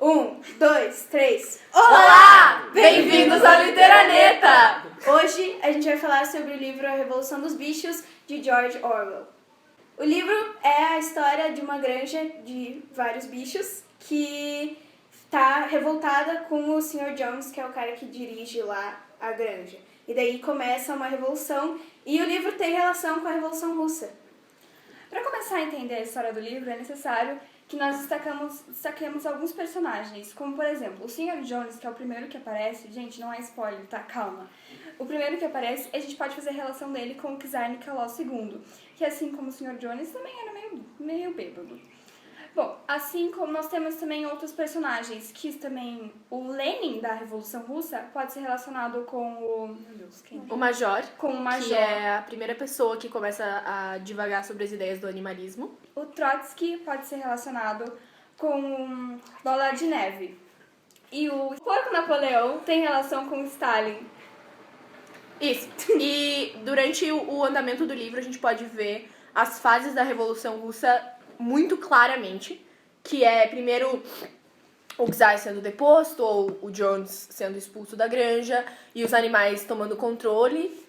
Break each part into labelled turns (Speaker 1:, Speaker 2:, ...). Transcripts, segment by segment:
Speaker 1: 1, 2, 3.
Speaker 2: Olá! Bem-vindos ao Literaneta!
Speaker 1: Hoje a gente vai falar sobre o livro A Revolução dos Bichos, de George Orwell. O livro é a história de uma granja de vários bichos que está revoltada com o Sr. Jones, que é o cara que dirige lá a granja. E daí começa uma revolução e o livro tem relação com a Revolução Russa.
Speaker 2: Para começar a entender a história do livro, é necessário que nós destaquemos alguns personagens, como, por exemplo, o Sr. Jones, que é o primeiro que aparece. Gente, não é spoiler, tá? Calma. O primeiro que aparece, a gente pode fazer a relação dele com o Czar Nicolau II, que, assim como o Sr. Jones, também era meio bêbado. Bom, assim como nós temos também outros personagens, que também o Lenin da Revolução Russa pode ser relacionado com o... Meu Deus, quem?
Speaker 3: O Major,
Speaker 2: Com o Major.
Speaker 3: que é a primeira pessoa que começa a divagar sobre as ideias do animalismo.
Speaker 2: O Trotsky pode ser relacionado com Bola de Neve. E o Porco Napoleão tem relação com Stalin.
Speaker 3: Isso. E durante o andamento do livro a gente pode ver as fases da Revolução Russa muito claramente, que é primeiro o Czar sendo deposto, ou o Jones sendo expulso da granja, e os animais tomando controle,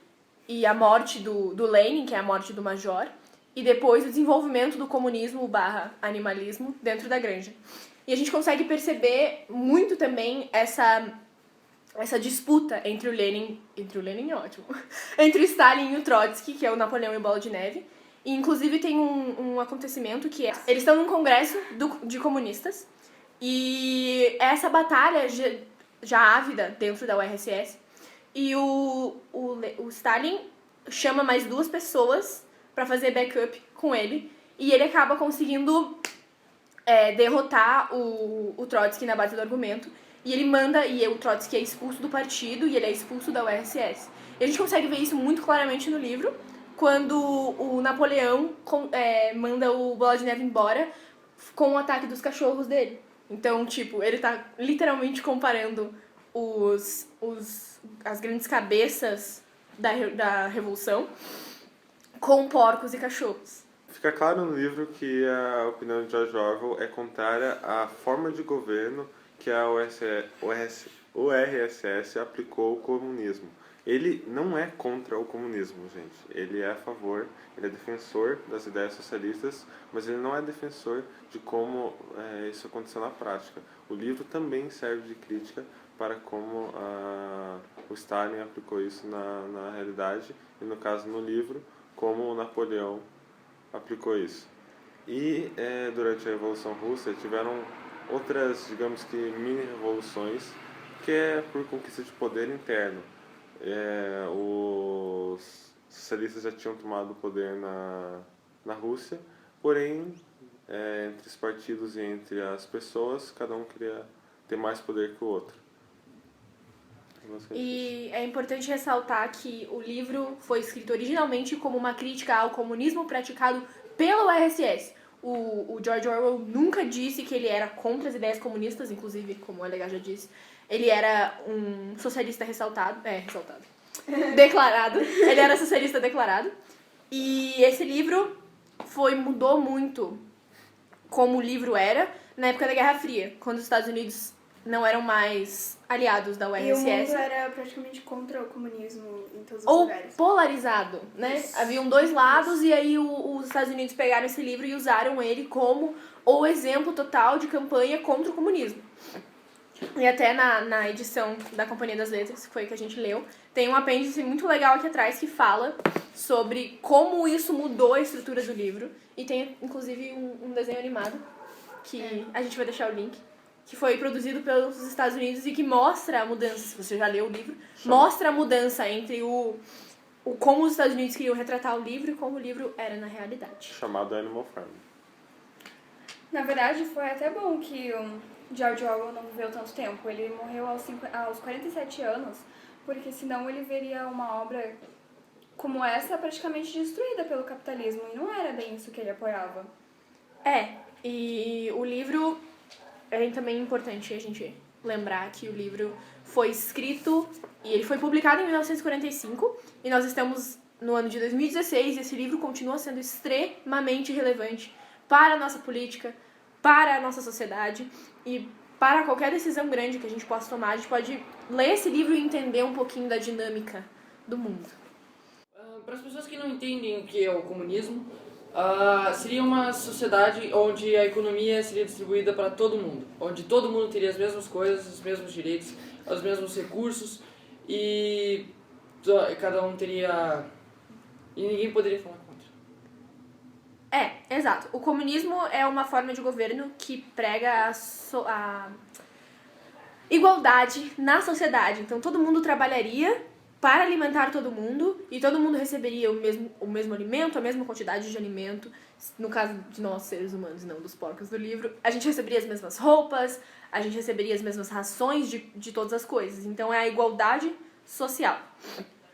Speaker 3: e a morte do Lenin, que é a morte do Major, e depois o desenvolvimento do comunismo / animalismo dentro da granja. E a gente consegue perceber muito também essa disputa entre o Lenin é ótimo, entre o Stalin e o Trotsky, que é o Napoleão e Bola de Neve. E, inclusive, tem um acontecimento que é... Eles estão num congresso de comunistas, e essa batalha já ávida dentro da URSS, e o Stalin chama mais 2 pessoas para fazer backup com ele, e ele acaba conseguindo derrotar o Trotsky na base do argumento, e ele manda, e o Trotsky é expulso do partido, e ele é expulso da URSS. E a gente consegue ver isso muito claramente no livro, quando o Napoleão manda o Bola de Neve embora com o ataque dos cachorros dele. Então, tipo, ele tá literalmente comparando as grandes cabeças da Revolução com porcos e cachorros.
Speaker 4: Fica claro no livro que a opinião de George Orwell é contrária à forma de governo que a URSS aplicou ao comunismo. Ele não é contra o comunismo, gente. Ele é a favor, ele é defensor das ideias socialistas, mas ele não é defensor de como isso aconteceu na prática. O livro também serve de crítica para como o Stalin aplicou isso na realidade, e no caso no livro, como o Napoleão aplicou isso. E durante a Revolução Russa tiveram outras, digamos que mini-revoluções, que é por conquista de poder interno. Os socialistas já tinham tomado o poder na Rússia, porém, entre os partidos e entre as pessoas, cada um queria ter mais poder que o outro.
Speaker 3: E é importante ressaltar que o livro foi escrito originalmente como uma crítica ao comunismo praticado pela URSS. O George Orwell nunca disse que ele era contra as ideias comunistas, inclusive, como o LH já disse, ele era um socialista declarado. Ele era socialista declarado. E esse livro mudou muito como o livro era na época da Guerra Fria, quando os Estados Unidos não eram mais aliados da URSS.
Speaker 1: E o mundo era praticamente contra o comunismo em todos os lugares.
Speaker 3: Ou polarizado, né?
Speaker 1: Isso.
Speaker 3: Haviam 2 lados, e aí os Estados Unidos pegaram esse livro e usaram ele como o exemplo total de campanha contra o comunismo. E até na edição da Companhia das Letras, que foi que a gente leu, tem um apêndice muito legal aqui atrás que fala sobre como isso mudou a estrutura do livro. E tem, inclusive, um desenho animado, que a gente vai deixar o link, que foi produzido pelos Estados Unidos e que mostra a mudança, se você já leu o livro, mostra a mudança entre como os Estados Unidos queriam retratar o livro e como o livro era na realidade.
Speaker 4: Chamado Animal Farm.
Speaker 2: Na verdade, foi até bom que o George Orwell não viveu tanto tempo. Ele morreu aos 47 anos, porque senão ele veria uma obra como essa praticamente destruída pelo capitalismo. E não era bem isso que ele apoiava.
Speaker 3: E o livro... É também importante a gente lembrar que o livro foi escrito e ele foi publicado em 1945, e nós estamos no ano de 2016, e esse livro continua sendo extremamente relevante para a nossa política, para a nossa sociedade, e para qualquer decisão grande que a gente possa tomar, a gente pode ler esse livro e entender um pouquinho da dinâmica do mundo.
Speaker 5: Para as pessoas que não entendem o que é o comunismo, seria uma sociedade onde a economia seria distribuída para todo mundo, onde todo mundo teria as mesmas coisas, os mesmos direitos, os mesmos recursos e cada um teria... e ninguém poderia falar contra.
Speaker 3: Exato. O comunismo é uma forma de governo que prega a igualdade na sociedade. Então todo mundo trabalharia para alimentar todo mundo e todo mundo receberia o mesmo alimento, a mesma quantidade de alimento. No caso de nós, seres humanos, não dos porcos do livro, a gente receberia as mesmas roupas, a gente receberia as mesmas rações de todas as coisas. Então é a igualdade social.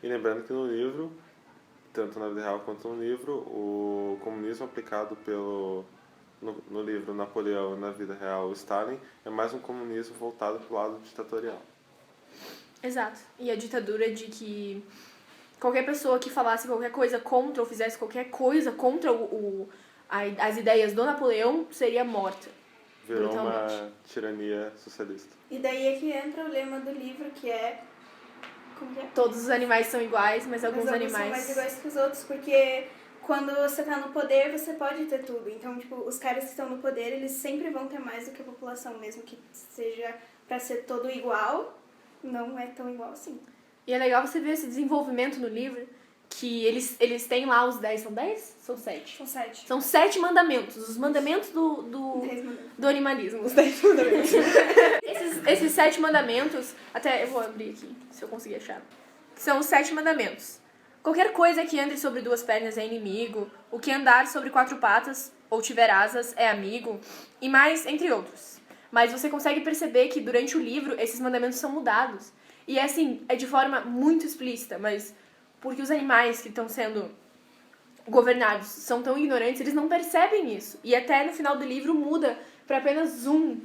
Speaker 4: E lembrando que no livro, tanto na vida real quanto no livro, o comunismo aplicado no livro Napoleão e na vida real Stalin é mais um comunismo voltado para o lado ditatorial.
Speaker 3: Exato. E a ditadura de que qualquer pessoa que falasse qualquer coisa contra ou fizesse qualquer coisa contra as ideias do Napoleão seria morta.
Speaker 4: Virou uma tirania socialista.
Speaker 1: E daí é que entra o lema do livro, que é... Como que é?
Speaker 3: Todos os animais são iguais, mas alguns animais
Speaker 1: são mais iguais que os outros, porque quando você tá no poder, você pode ter tudo. Então, tipo, os caras que estão no poder, eles sempre vão ter mais do que a população, mesmo que seja pra ser todo igual, não é tão igual assim.
Speaker 3: E é legal você ver esse desenvolvimento no livro, que eles têm lá os 10, são 10? São 7.
Speaker 2: São 7.
Speaker 3: São 7 mandamentos, os mandamentos do animalismo, os 10 mandamentos. esses 7 mandamentos, até eu vou abrir aqui, se eu conseguir achar. São os 7 mandamentos. Qualquer coisa que ande sobre 2 pernas é inimigo, o que andar sobre 4 patas ou tiver asas é amigo, e mais, entre outros. Mas você consegue perceber que durante o livro esses mandamentos são mudados. E assim, é de forma muito explícita, mas porque os animais que estão sendo governados são tão ignorantes, eles não percebem isso. E até no final do livro muda para apenas um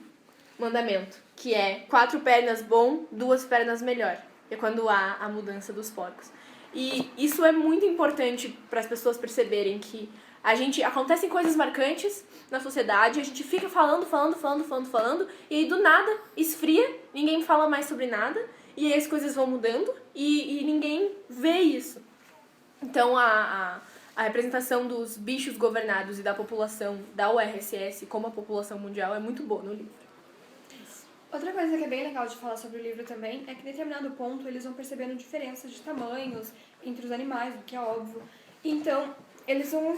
Speaker 3: mandamento, que é 4 pernas bom, 2 pernas melhor. É quando há a mudança dos porcos. E isso é muito importante para as pessoas perceberem que acontecem coisas marcantes na sociedade, a gente fica falando, e aí do nada esfria, ninguém fala mais sobre nada, e aí as coisas vão mudando e ninguém vê isso. Então a representação dos bichos governados e da população da URSS como a população mundial é muito boa no livro.
Speaker 2: Outra coisa que é bem legal de falar sobre o livro também é que em determinado ponto eles vão percebendo diferenças de tamanhos entre os animais, o que é óbvio. Então,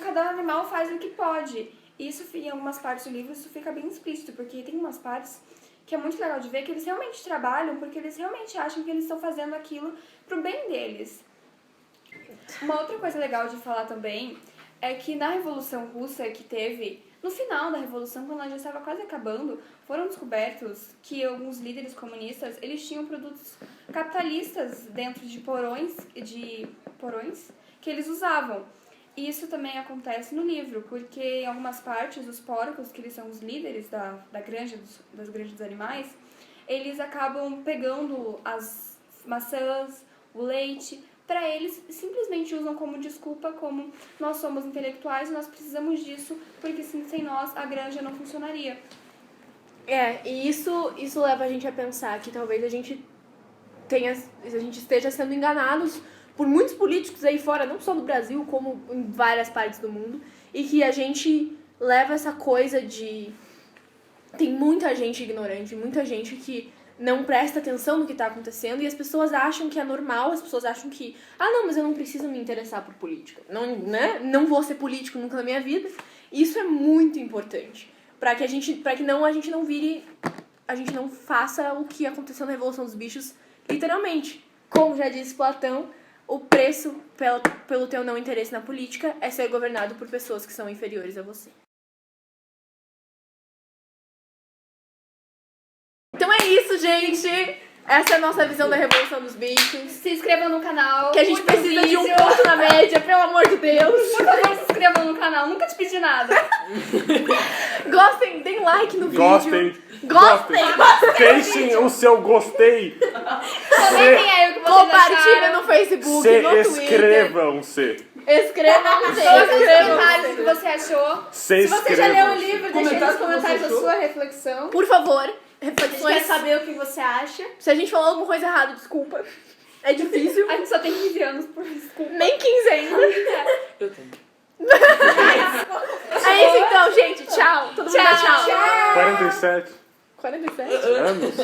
Speaker 2: cada animal faz o que pode. E isso, em algumas partes do livro, isso fica bem explícito, porque tem umas partes que é muito legal de ver que eles realmente trabalham porque eles realmente acham que eles estão fazendo aquilo pro bem deles. Uma outra coisa legal de falar também é que na Revolução Russa que teve, no final da Revolução, quando ela já estava quase acabando, foram descobertos que alguns líderes comunistas, eles tinham produtos capitalistas dentro de porões que eles usavam. E isso também acontece no livro, porque em algumas partes os porcos, que eles são os líderes das granjas dos animais, eles acabam pegando as maçãs, o leite, para eles simplesmente usam como desculpa, como nós somos intelectuais e nós precisamos disso, porque sem nós a granja não funcionaria.
Speaker 3: E isso leva a gente a pensar que talvez a gente esteja sendo enganados por muitos políticos aí fora, não só do Brasil, como em várias partes do mundo, e que a gente leva essa coisa de... Tem muita gente ignorante, muita gente que não presta atenção no que está acontecendo, e as pessoas acham que é normal, as pessoas acham que, não, mas eu não preciso me interessar por política, não vou ser político nunca na minha vida. Isso é muito importante, para que a gente não faça o que aconteceu na Revolução dos Bichos, literalmente. Como já disse Platão, o preço pelo teu não interesse na política é ser governado por pessoas que são inferiores a você. Então é isso, gente. Essa é a nossa visão da Revolução dos Bichos.
Speaker 2: Se inscrevam no canal.
Speaker 3: Que a gente precisa de um ponto na média, pelo amor de Deus.
Speaker 2: Por favor, se inscrevam no canal. Nunca te pedi nada.
Speaker 3: Gostem, deem like no vídeo.
Speaker 4: Gostem. Deixem o seu gostei.
Speaker 2: Comentem aí o que vocês
Speaker 3: Compartilha
Speaker 2: acharam.
Speaker 3: no Facebook, no Twitter.
Speaker 4: Inscrevam-se.
Speaker 2: Inscrevam-se. Comentários o que você achou.
Speaker 1: Se você já leu o livro, deixe aí nos comentários a sua reflexão.
Speaker 3: Por favor,
Speaker 1: A gente
Speaker 3: reflexões.
Speaker 1: quer saber o que você acha.
Speaker 3: Se a gente falou alguma coisa errada, desculpa. É difícil.
Speaker 2: A gente só tem 15 anos, por desculpa.
Speaker 3: Nem 15 ainda.
Speaker 5: Eu tenho.
Speaker 3: É isso então, gente. Tchau. Todo mundo dá tchau.
Speaker 4: 47
Speaker 3: 47?
Speaker 4: anos.